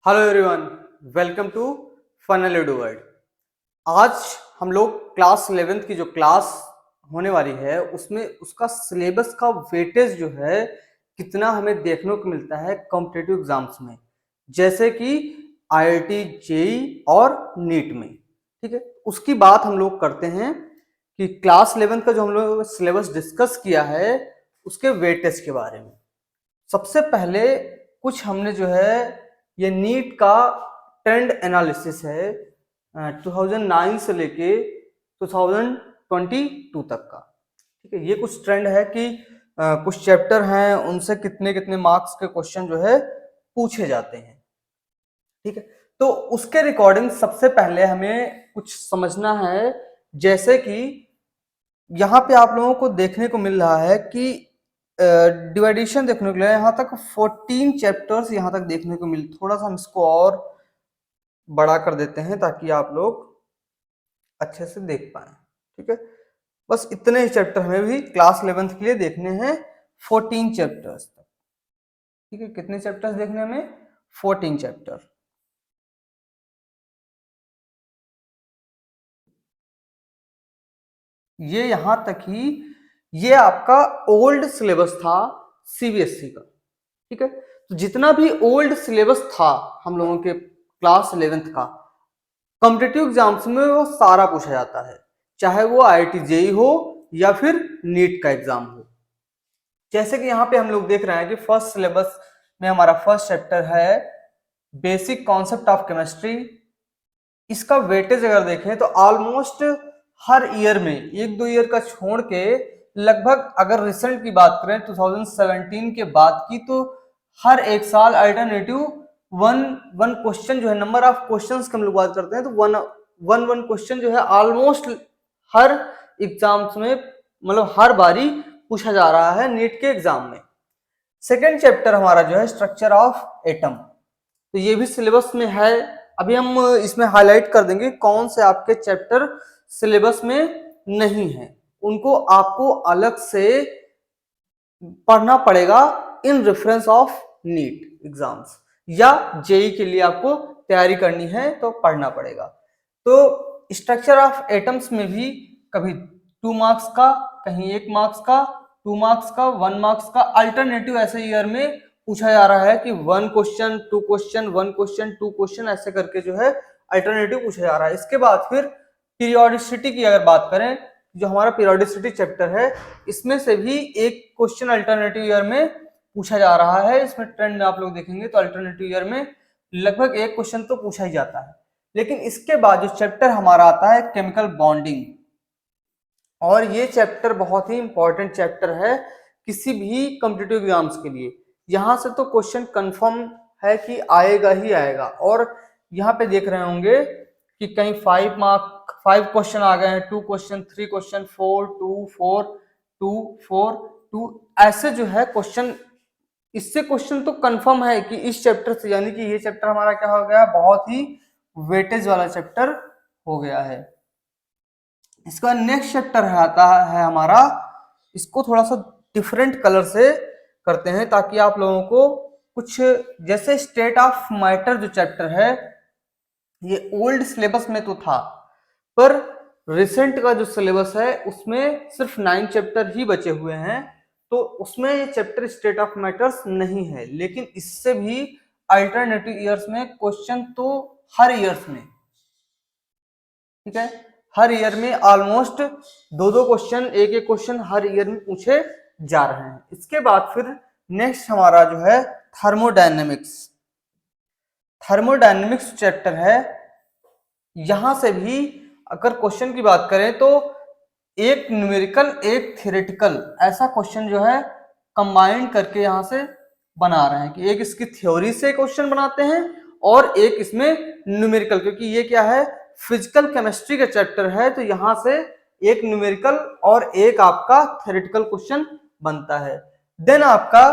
Hello everyone, welcome to funnel edu world. आज हम लोग क्लास 11th की जो क्लास होने वाली है उसमें उसका सिलेबस का वेटेज जो है कितना हमें देखने को मिलता है कॉम्पिटिटिव एग्जाम्स में, जैसे कि आईआईटी जेई और नीट में। ठीक है, उसकी बात हम लोग करते हैं कि क्लास 11th का जो हम लोग सिलेबस डिस्कस किया है उसके वेटेज के बारे में। सबसे पहले कुछ हमने जो है ये नीट का ट्रेंड एनालिसिस है 2009 से लेके 2022 तक का। ठीक है, ये कुछ ट्रेंड है कि कुछ चैप्टर हैं उनसे कितने कितने मार्क्स के क्वेश्चन जो है पूछे जाते हैं। ठीक है, तो उसके रिकॉर्डिंग सबसे पहले हमें कुछ समझना है, जैसे कि यहाँ पे आप लोगों को देखने को मिल रहा है कि डिवाइडेशन देखने को मिला है। यहाँ तक 14 चैप्टर्स यहाँ तक देखने को मिल, थोड़ा सा हम इसको और बड़ा कर देते हैं ताकि आप लोग अच्छे से देख पाए। ठीक है, बस इतने ही चैप्टर हमें भी क्लास 11th के लिए देखने हैं, 14 चैप्टर्स तक। ठीक है, कितने चैप्टर्स देखने हमें? 14 चैप्टर। ये यहां तक ही ये आपका ओल्ड सिलेबस था सीबीएसई का। ठीक है, तो जितना भी ओल्ड सिलेबस था हम लोगों के क्लास 11th का कॉम्पिटिटिव एग्जाम्स में वो सारा पूछा जाता है, चाहे वो आईआईटी जेई हो या फिर नीट का एग्जाम हो। जैसे कि यहाँ पे हम लोग देख रहे हैं कि फर्स्ट सिलेबस में हमारा फर्स्ट चैप्टर है बेसिक कॉन्सेप्ट ऑफ केमिस्ट्री। इसका वेटेज अगर देखें तो ऑलमोस्ट हर ईयर में, एक दो ईयर का छोड़ के, लगभग अगर रिजल्ट की बात करें 2017 के बाद की, तो हर एक साल अल्टरनेटिव वन वन क्वेश्चन जो है, नंबर ऑफ क्वेश्चंस की हम लोग बात करते हैं तो वन क्वेश्चन जो है ऑलमोस्ट हर एग्जाम्स में, मतलब हर बारी पूछा जा रहा है नीट के एग्जाम में। सेकेंड चैप्टर हमारा जो है स्ट्रक्चर ऑफ एटम, तो ये भी सिलेबस में है। अभी हम इसमें हाईलाइट कर देंगे कौन से आपके चैप्टर सिलेबस में नहीं है, उनको आपको अलग से पढ़ना पड़ेगा in reference of NEET exams, या जेई के लिए आपको तैयारी करनी है तो पढ़ना पड़ेगा। तो स्ट्रक्चर ऑफ एटम्स में भी कभी 2 मार्क्स का, कहीं 1 मार्क्स का, 2 मार्क्स का, 1 मार्क्स का, अल्टरनेटिव ऐसे ईयर में पूछा जा रहा है कि 1 क्वेश्चन 2 क्वेश्चन 1 क्वेश्चन 2 क्वेश्चन ऐसे करके जो है अल्टरनेटिव पूछा जा रहा है। इसके बाद फिर पीरियोडिसिटी की अगर बात करें, जो हमारा पीरियोडिसिटी चैप्टर है, इसमें से भी एक क्वेश्चन अल्टरनेटिव ईयर में पूछा जा रहा है। इसमें ट्रेंड में आप लोग देखेंगे तो अल्टरनेटिव ईयर में लगभग एक क्वेश्चन तो पूछा ही जाता है। लेकिन इसके बाद जो चैप्टर हमारा आता है केमिकल बॉन्डिंग, और ये चैप्टर बहुत ही इंपॉर्टेंट चैप्टर है किसी भी कॉम्पिटिटिव एग्जाम्स के लिए। यहाँ से तो क्वेश्चन कंफर्म है कि आएगा ही आएगा, और यहाँ पे देख रहे होंगे कि कहीं 5 क्वेश्चन आ गए हैं, 2 क्वेश्चन 3 क्वेश्चन 4 2 4 2 4 2 ऐसे जो है क्वेश्चन। इससे क्वेश्चन तो कंफर्म है कि इस चैप्टर से, यानी कि ये चैप्टर हमारा क्या हो गया, बहुत ही वेटेज वाला चैप्टर हो गया है। इसका नेक्स्ट चैप्टर आता है हमारा, इसको थोड़ा सा डिफरेंट कलर से करते हैं ताकि आप लोगों को कुछ, जैसे स्टेट ऑफ मैटर जो चैप्टर है, ये ओल्ड सिलेबस में तो था, पर रिसेंट का जो सिलेबस है उसमें सिर्फ 9 चैप्टर ही बचे हुए हैं, तो उसमें ये चैप्टर स्टेट ऑफ मैटर्स नहीं है। लेकिन इससे भी अल्टरनेटिव ईयर्स में क्वेश्चन तो हर ईयर्स में, ठीक है, हर ईयर में ऑलमोस्ट 2 क्वेश्चन, एक क्वेश्चन हर ईयर में पूछे जा रहे हैं। इसके बाद फिर नेक्स्ट हमारा जो है थर्मोडायनेमिक्स। थर्मोडायनेमिक्स चैप्टर है, यहां से भी अगर क्वेश्चन की बात करें तो एक न्यूमेरिकल एक थ्योरेटिकल ऐसा क्वेश्चन जो है कंबाइंड करके यहां से बना रहे हैं कि एक इसकी थ्योरी से क्वेश्चन बनाते हैं और एक इसमें न्यूमेरिकल, क्योंकि ये क्या है, फिजिकल केमिस्ट्री का चैप्टर है, तो यहां से एक न्यूमेरिकल और एक आपका थ्योरेटिकल क्वेश्चन बनता है। देन आपका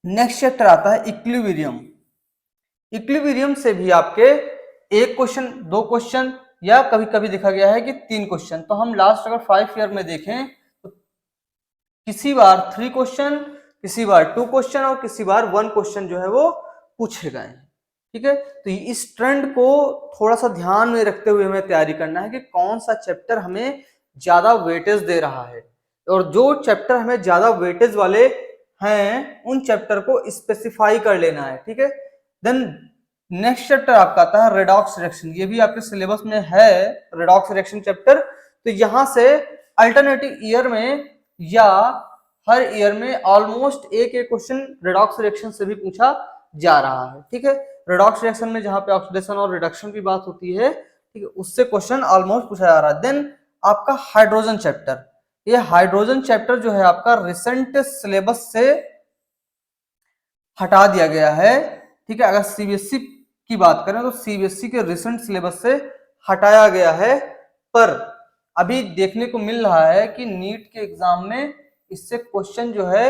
नेक्स्ट चैप्टर आता है इक्विलिब्रियम। इक्विलिब्रियम से भी आपके 1 क्वेश्चन 2 क्वेश्चन, या कभी कभी देखा गया है कि 3 क्वेश्चन। तो हम लास्ट अगर 5 ईयर में देखें तो किसी बार 3 क्वेश्चन, किसी बार 2 क्वेश्चन और किसी बार 1 क्वेश्चन जो है वो पूछे गए हैं। ठीक है। तो इस ट्रेंड को थोड़ा सा ध्यान में रखते हुए हमें तैयारी करना है कि कौन सा चैप्टर हमें ज्यादा वेटेज दे रहा है, और जो चैप्टर हमें ज्यादा वेटेज वाले हैं उन चैप्टर को स्पेसिफाई कर लेना है, ठीक है। देन नेक्स्ट चैप्टर आपका आता है रेडॉक्स रिएक्शन, ये भी आपके सिलेबस में है रेडॉक्स रिएक्शन चैप्टर। तो यहां से अल्टरनेटिव ईयर में या हर ईयर में ऑलमोस्ट एक एक क्वेश्चन रेडॉक्स रिएक्शन से भी पूछा जा रहा है, ठीक है। रेडॉक्स रिएक्शन में जहां पे ऑक्सीडेशन और रिडक्शन की बात होती है, ठीक है, उससे क्वेश्चन ऑलमोस्ट पूछा जा रहा है। देन आपका हाइड्रोजन चैप्टर, ये हाइड्रोजन चैप्टर जो है आपका रिसेंट सिलेबस से हटा दिया गया है, ठीक है। अगर सीबीएसई की बात करें तो सीबीएसई के रिसेंट सिलेबस से हटाया गया है, पर अभी देखने को मिल रहा है कि नीट के एग्जाम में इससे क्वेश्चन जो है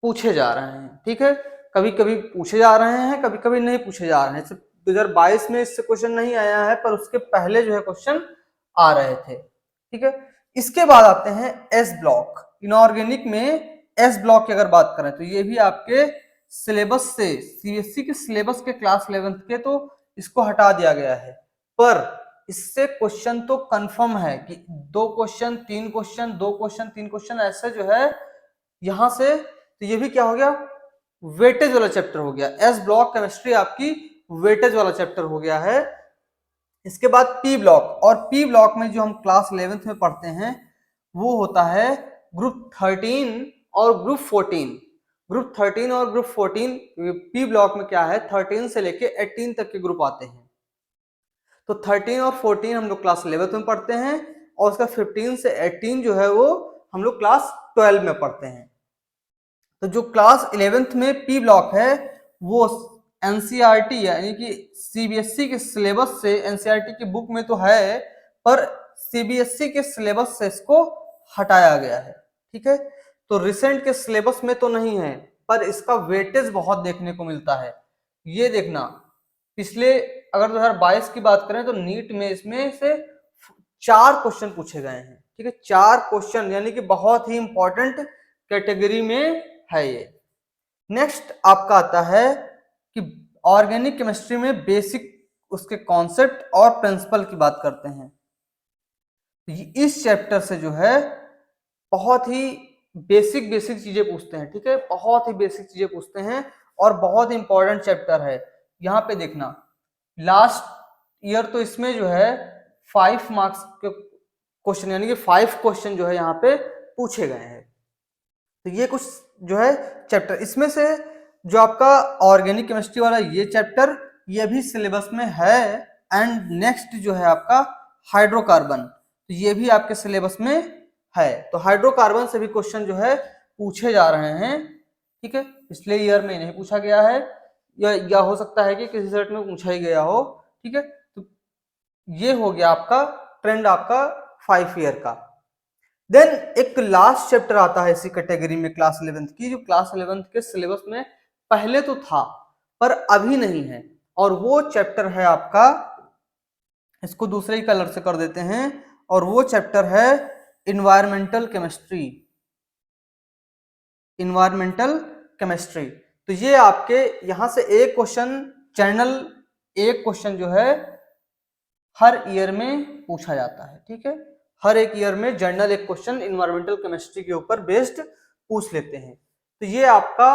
पूछे जा रहे हैं, ठीक है। कभी कभी पूछे जा रहे हैं, कभी कभी नहीं पूछे जा रहे हैं। 2022 में इससे क्वेश्चन नहीं आया है, पर उसके पहले जो है क्वेश्चन आ रहे थे, ठीक है। इसके बाद आते हैं एस ब्लॉक। इनऑर्गेनिक में एस ब्लॉक की अगर बात करें तो ये भी आपके सिलेबस से, सीबीएसई के सिलेबस के क्लास 11th के, तो इसको हटा दिया गया है। पर इससे क्वेश्चन तो कंफर्म है कि 2 क्वेश्चन 3 क्वेश्चन 2 क्वेश्चन 3 क्वेश्चन ऐसे जो है यहां से, तो ये भी क्या हो गया, वेटेज वाला चैप्टर हो गया। एस ब्लॉक केमिस्ट्री आपकी वेटेज वाला चैप्टर हो गया है। इसके बाद पी ब्लॉक, और पी ब्लॉक में जो हम क्लास 11th में पढ़ते हैं वो होता है ग्रुप 13 और ग्रुप 14। ग्रुप 13 और ग्रुप 14 पी ब्लॉक में क्या है, 13 से लेके 18 तक के ग्रुप आते हैं। तो 13 और 14 हम लोग क्लास 11th में पढ़ते हैं, और उसका 15 से 18 जो है वो हम लोग क्लास 12 में पढ़ते हैं। तो जो क्लास 11th में पी ब्लॉक है वो एनसीईआरटी यानी कि सीबीएसई के सिलेबस से, एनसीईआरटी की बुक में तो है पर सीबीएसई के सिलेबस से इसको हटाया गया है, ठीक है। तो रिसेंट के सिलेबस में तो नहीं है, पर इसका वेटेज बहुत देखने को मिलता है। ये देखना, पिछले अगर 2022 की बात करें तो नीट में इसमें से 4 क्वेश्चन पूछे गए हैं, ठीक है। 4 क्वेश्चन, यानी कि बहुत ही इंपॉर्टेंट कैटेगरी में है ये। नेक्स्ट आपका आता है कि ऑर्गेनिक केमिस्ट्री में बेसिक उसके कॉन्सेप्ट और प्रिंसिपल की बात करते हैं। इस चैप्टर से जो है बहुत ही बेसिक चीजें पूछते हैं, ठीक है। बहुत ही बेसिक चीजें पूछते हैं और बहुत इंपॉर्टेंट चैप्टर है। यहाँ पे देखना, लास्ट ईयर तो इसमें जो है 5 मार्क्स के क्वेश्चन, यानी कि 5 क्वेश्चन जो है यहाँ पे पूछे गए हैं। तो ये कुछ जो है चैप्टर, इसमें से जो आपका ऑर्गेनिक केमिस्ट्री वाला ये चैप्टर, ये भी सिलेबस में है। एंड नेक्स्ट जो है आपका हाइड्रोकार्बन, तो ये भी आपके सिलेबस में है। तो हाइड्रोकार्बन से भी क्वेश्चन जो है पूछे जा रहे हैं, ठीक है। पिछले ईयर में नहीं पूछा गया है, या हो सकता है कि किसी सेट में पूछा ही गया हो, ठीक है। तो ये हो गया आपका ट्रेंड आपका 5 ईयर का। देन एक लास्ट चैप्टर आता है इसी कैटेगरी में क्लास 11th की, जो क्लास 11th के सिलेबस में पहले तो था पर अभी नहीं है, और वो चैप्टर है आपका, इसको दूसरे ही कलर से कर देते हैं, और वो चैप्टर है इन्वायरमेंटल केमिस्ट्री। इन्वायरमेंटल केमिस्ट्री, तो ये आपके यहां से एक क्वेश्चन, चैनल एक क्वेश्चन जो है हर ईयर में पूछा जाता है, ठीक है। हर एक ईयर में जर्नल एक क्वेश्चन इन्वायरमेंटल केमिस्ट्री के ऊपर बेस्ड पूछ लेते हैं। तो ये आपका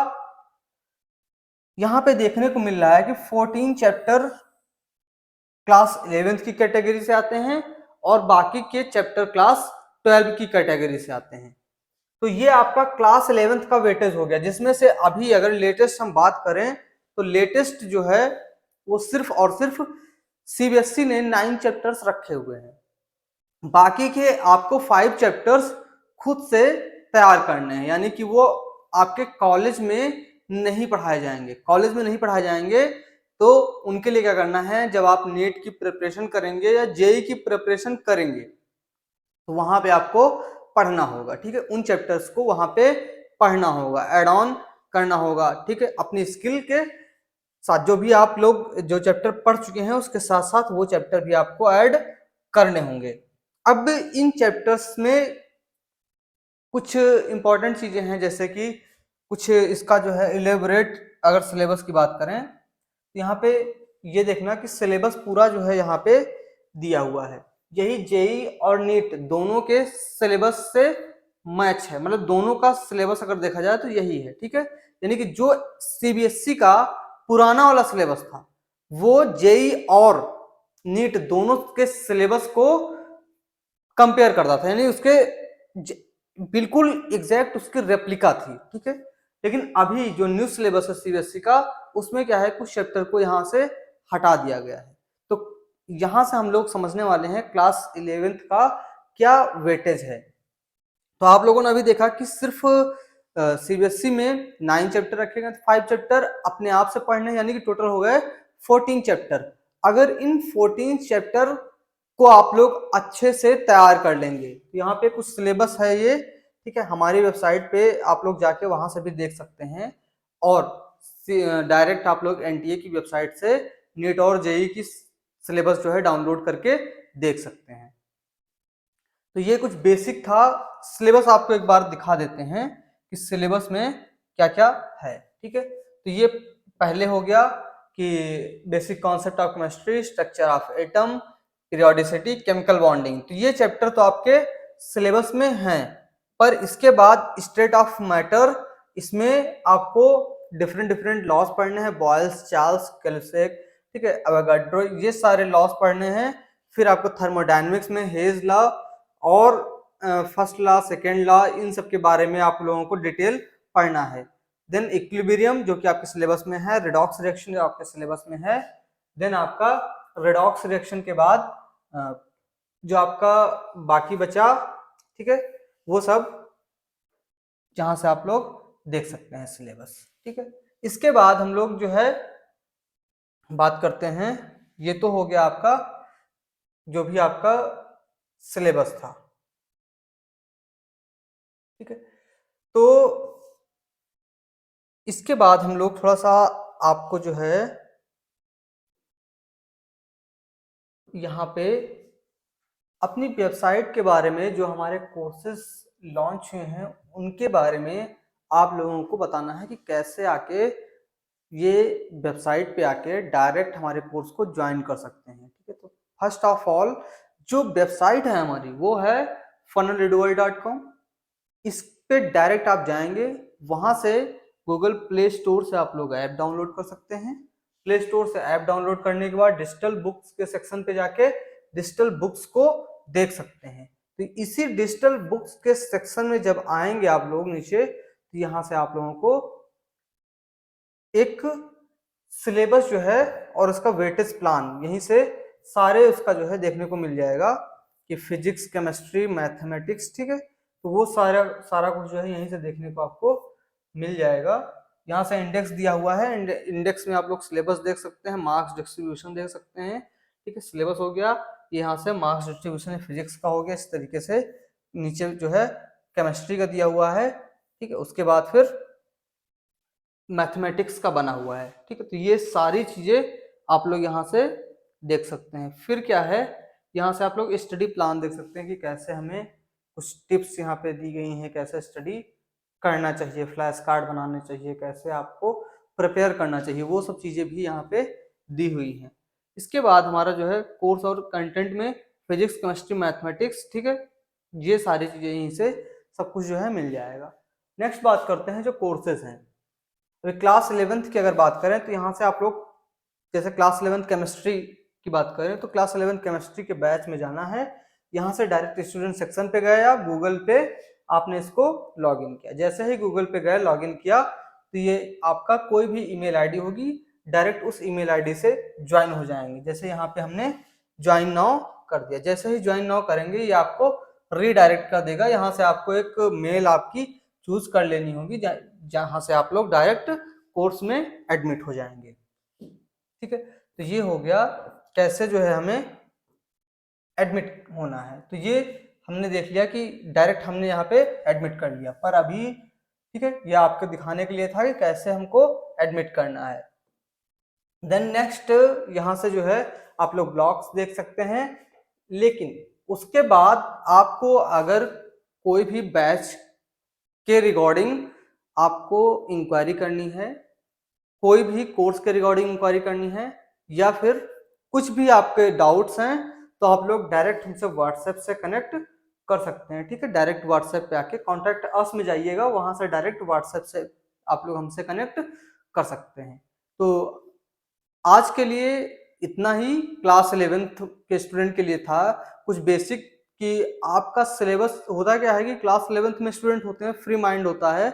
यहां पे देखने को मिल रहा है कि 14 चैप्टर क्लास 11th की कैटेगरी से आते हैं और बाकी के चैप्टर क्लास 12 की कैटेगरी से आते हैं। तो ये आपका क्लास 11th का वेटेज हो गया, जिसमें से अभी अगर लेटेस्ट हम बात करें तो लेटेस्ट जो है वो सिर्फ और सिर्फ सीबीएसई ने 9 चैप्टर्स रखे हुए हैं। बाकी के आपको 5 चैप्टर्स खुद से तैयार करने हैं, यानी कि वो आपके कॉलेज में नहीं पढ़ाए जाएंगे। कॉलेज में नहीं पढ़ाए जाएंगे तो उनके लिए क्या करना है, जब आप नीट की प्रिपरेशन करेंगे या जेई की प्रिपरेशन करेंगे तो वहां पे आपको पढ़ना होगा, ठीक है। उन चैप्टर्स को वहां पे पढ़ना होगा, एड ऑन करना होगा, ठीक है। अपनी स्किल के साथ जो भी आप लोग जो चैप्टर पढ़ चुके हैं उसके साथ साथ वो चैप्टर भी आपको ऐड करने होंगे। अब इन चैप्टर्स में कुछ इंपॉर्टेंट चीजें हैं, जैसे कि कुछ इसका जो है इलेबोरेट, अगर सिलेबस की बात करें, यहाँ पे ये देखना कि सिलेबस पूरा जो है यहाँ पे दिया हुआ है, यही जेई और नीट दोनों के सिलेबस से मैच है, मतलब दोनों का सिलेबस अगर देखा जाए तो यही है, ठीक है। यानी कि जो सीबीएसई का पुराना वाला सिलेबस था वो जेई और नीट दोनों के सिलेबस को कंपेयर करता था, यानी उसके बिल्कुल एग्जैक्ट उसकी रेप्लिका थी, ठीक है। लेकिन अभी जो न्यू सिलेबस है सीबीएसई का, उसमें क्या है, कुछ चैप्टर को यहाँ से हटा दिया गया है। तो यहाँ से हम लोग समझने वाले हैं क्लास 11th का क्या वेटेज है। तो आप लोगों ने अभी देखा कि सिर्फ सीबीएसई में 9 चैप्टर रखे गए, 5 चैप्टर अपने आप से पढ़ने, यानी कि टोटल हो गए 14 चैप्टर। अगर इन 14 चैप्टर को आप लोग अच्छे से तैयार कर लेंगे, तो यहाँ पे कुछ सिलेबस है ये, ठीक है, हमारी वेबसाइट पे आप लोग जाके वहां से भी देख सकते हैं, और डायरेक्ट आप लोग एनटीए की वेबसाइट से नीट और जेई की सिलेबस जो है डाउनलोड करके देख सकते हैं। तो ये कुछ बेसिक था, सिलेबस आपको एक बार दिखा देते हैं कि सिलेबस में क्या क्या है, ठीक है। तो ये पहले हो गया कि basic concept of chemistry, structure of atom, periodicity, chemical bonding. तो ये चैप्टर तो आपके सिलेबस में हैं, पर इसके बाद स्टेट ऑफ मैटर, इसमें आपको डिफरेंट लॉज पढ़ने हैं, बॉयल्स, चार्ल्स, केल्विक, ठीक है, अवोगाड्रो, ये सारे लॉज पढ़ने हैं। फिर आपको थर्मोडायनेमिक्स में हेज लॉ और फर्स्ट लॉ, सेकेंड लॉ, इन सब के बारे में आप लोगों को डिटेल पढ़ना है। देन इक्विलिब्रियम जो कि आपके सिलेबस में है, रिडॉक्स रिएक्शन जो आपके सिलेबस में है। देन आपका रिडॉक्स रिएक्शन के बाद जो आपका बाकी बचा, ठीक है, वो सब जहां से आप लोग देख सकते हैं सिलेबस, ठीक है। इसके बाद हम लोग जो है बात करते हैं, ये तो हो गया आपका जो भी आपका सिलेबस था, ठीक है। तो इसके बाद हम लोग थोड़ा सा आपको जो है यहाँ पे अपनी वेबसाइट के बारे में, जो हमारे कोर्सेज लॉन्च हुए हैं उनके बारे में आप लोगों को बताना है कि कैसे आके ये वेबसाइट पे आके डायरेक्ट हमारे कोर्स को ज्वाइन कर सकते हैं, ठीक है। तो फर्स्ट ऑफ ऑल जो वेबसाइट है हमारी वो है funnelredoer.com। इस पे डायरेक्ट आप जाएंगे, वहां से गूगल प्ले स्टोर से आप लोग ऐप डाउनलोड कर सकते हैं। प्ले स्टोर से ऐप डाउनलोड करने के बाद डिजिटल बुक्स के सेक्शन पे जाके डिजिटल बुक्स को देख सकते हैं। तो इसी डिजिटल बुक्स के सेक्शन में जब आएंगे आप लोग नीचे, तो यहाँ से आप लोगों को एक सिलेबस जो है और उसका वेटेज प्लान, यहीं से सारे उसका जो है देखने को मिल जाएगा कि फिजिक्स, केमिस्ट्री, मैथमेटिक्स, ठीक है। तो वो सारा कुछ जो है यहीं से देखने को आपको मिल जाएगा। यहाँ से इंडेक्स दिया हुआ है, इंडेक्स में आप लोग सिलेबस देख सकते हैं, मार्क्स डिस्ट्रीब्यूशन देख सकते हैं, ठीक है। सिलेबस हो गया, यहाँ से मार्क्स डिस्ट्रीब्यूशन फिजिक्स का हो गया, इस तरीके से नीचे जो है केमिस्ट्री का दिया हुआ है, ठीक है। उसके बाद फिर मैथमेटिक्स का बना हुआ है, ठीक है। तो ये सारी चीजें आप लोग यहाँ से देख सकते हैं। फिर क्या है, यहाँ से आप लोग स्टडी प्लान देख सकते हैं कि कैसे हमें कुछ टिप्स यहाँ पे दी गई हैं, कैसे स्टडी करना चाहिए, फ्लैश कार्ड बनाने चाहिए, कैसे आपको प्रिपेयर करना चाहिए, वो सब चीजें भी यहाँ पे दी हुई हैं। इसके बाद हमारा जो है कोर्स और कंटेंट में फिजिक्स, केमिस्ट्री, मैथमेटिक्स, ठीक है, ये सारी चीजें यहीं से सब कुछ जो है मिल जाएगा। नेक्स्ट बात करते हैं जो कोर्सेज हैं। अभी क्लास 11th की अगर बात करें तो यहाँ से आप लोग जैसे क्लास 11th केमिस्ट्री की बात करें तो क्लास 11th केमिस्ट्री के बैच में जाना है। यहाँ से डायरेक्ट स्टूडेंट सेक्शन पे गए या गूगल पे आपने इसको लॉगिन किया। जैसे ही गूगल पे गए, लॉगिन किया, तो ये आपका कोई भी ईमेल आईडी होगी, डायरेक्ट उस ईमेल आईडी से ज्वाइन हो जाएंगे। जैसे यहाँ पे हमने ज्वाइन नाउ कर दिया, जैसे ही ज्वाइन नाउ करेंगे ये आपको रीडायरेक्ट कर देगा। यहाँ से आपको एक मेल आपकी चूज कर लेनी होगी जहां से आप लोग डायरेक्ट कोर्स में एडमिट हो जाएंगे, ठीक है। तो ये हो गया कैसे जो है हमें एडमिट होना है। तो ये हमने देख लिया कि डायरेक्ट हमने यहाँ पे एडमिट कर लिया, पर अभी ठीक है ये आपको दिखाने के लिए था कि कैसे हमको एडमिट करना है। देन नेक्स्ट यहाँ से जो है आप लोग ब्लॉग्स देख सकते हैं, लेकिन उसके बाद आपको अगर कोई भी बैच के रिगार्डिंग आपको इंक्वायरी करनी है, कोई भी कोर्स के रिगार्डिंग इंक्वायरी करनी है या फिर कुछ भी आपके डाउट्स हैं तो आप लोग डायरेक्ट हमसे व्हाट्सएप से कनेक्ट कर सकते हैं। ठीक है, डायरेक्ट व्हाट्सएप पे आके कॉन्टैक्ट अस में जाइएगा, वहां से डायरेक्ट व्हाट्सएप से आप लोग हमसे कनेक्ट कर सकते हैं। तो आज के लिए इतना ही क्लास 11th के स्टूडेंट के लिए था, कुछ बेसिक कि आपका सिलेबस होता क्या है कि क्लास 11th में स्टूडेंट होते हैं, फ्री माइंड होता है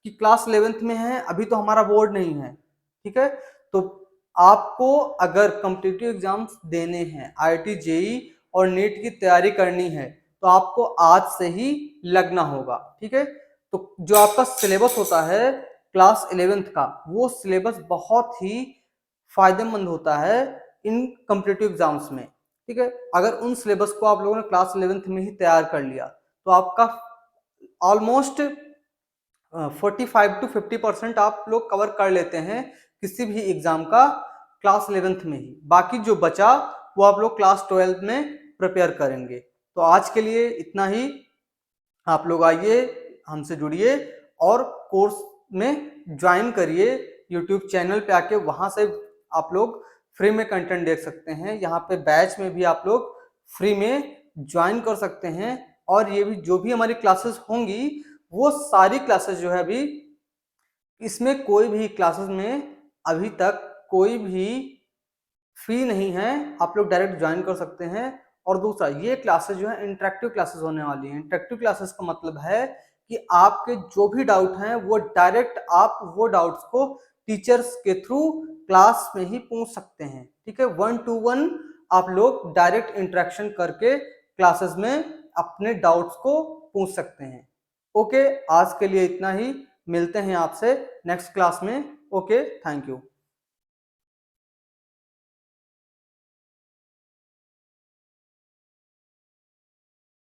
कि क्लास 11th में है, अभी तो हमारा बोर्ड नहीं है। ठीक है, तो आपको अगर कॉम्पिटिटिव एग्जाम्स देने हैं, आईआईटी जेईई और नीट की तैयारी करनी है तो आपको आज से ही लगना होगा। ठीक है, तो जो आपका सिलेबस होता है क्लास 11th का, वो सिलेबस बहुत ही फायदेमंद होता है इन कॉम्पिटिटिव एग्जाम्स में। ठीक है, अगर उन सिलेबस को आप लोगों ने क्लास 11th में ही तैयार कर लिया तो आपका ऑलमोस्ट 45 to 50% आप लोग कवर कर लेते हैं किसी भी एग्जाम का क्लास 11th में ही। बाकी जो बचा वो आप लोग क्लास 12th में प्रिपेयर करेंगे। तो आज के लिए इतना ही। आप लोग आइए, हमसे जुड़िए और कोर्स में ज्वाइन करिए। यूट्यूब चैनल पे आके वहां से आप लोग फ्री में कंटेंट देख सकते हैं। यहाँ पे बैच में भी आप लोग फ्री में ज्वाइन कर सकते हैं। और ये भी जो भी हमारी क्लासेस होंगी वो सारी क्लासेस जो है अभी, इसमें कोई भी क्लासेस में अभी तक कोई भी फी नहीं है, आप लोग डायरेक्ट ज्वाइन कर सकते हैं। और दूसरा, ये क्लासेस जो है इंटरेक्टिव क्लासेस होने वाली हैं। इंटरेक्टिव क्लासेस का मतलब है कि आपके जो भी डाउट हैं वो डायरेक्ट आप वो डाउट्स को टीचर्स के थ्रू क्लास में ही पूछ सकते हैं। ठीक है, 1 to 1 आप लोग डायरेक्ट इंटरेक्शन करके क्लासेस में अपने डाउट्स को पूछ सकते हैं। ओके, आज के लिए इतना ही। मिलते हैं आपसे नेक्स्ट क्लास में। Okay, thank you.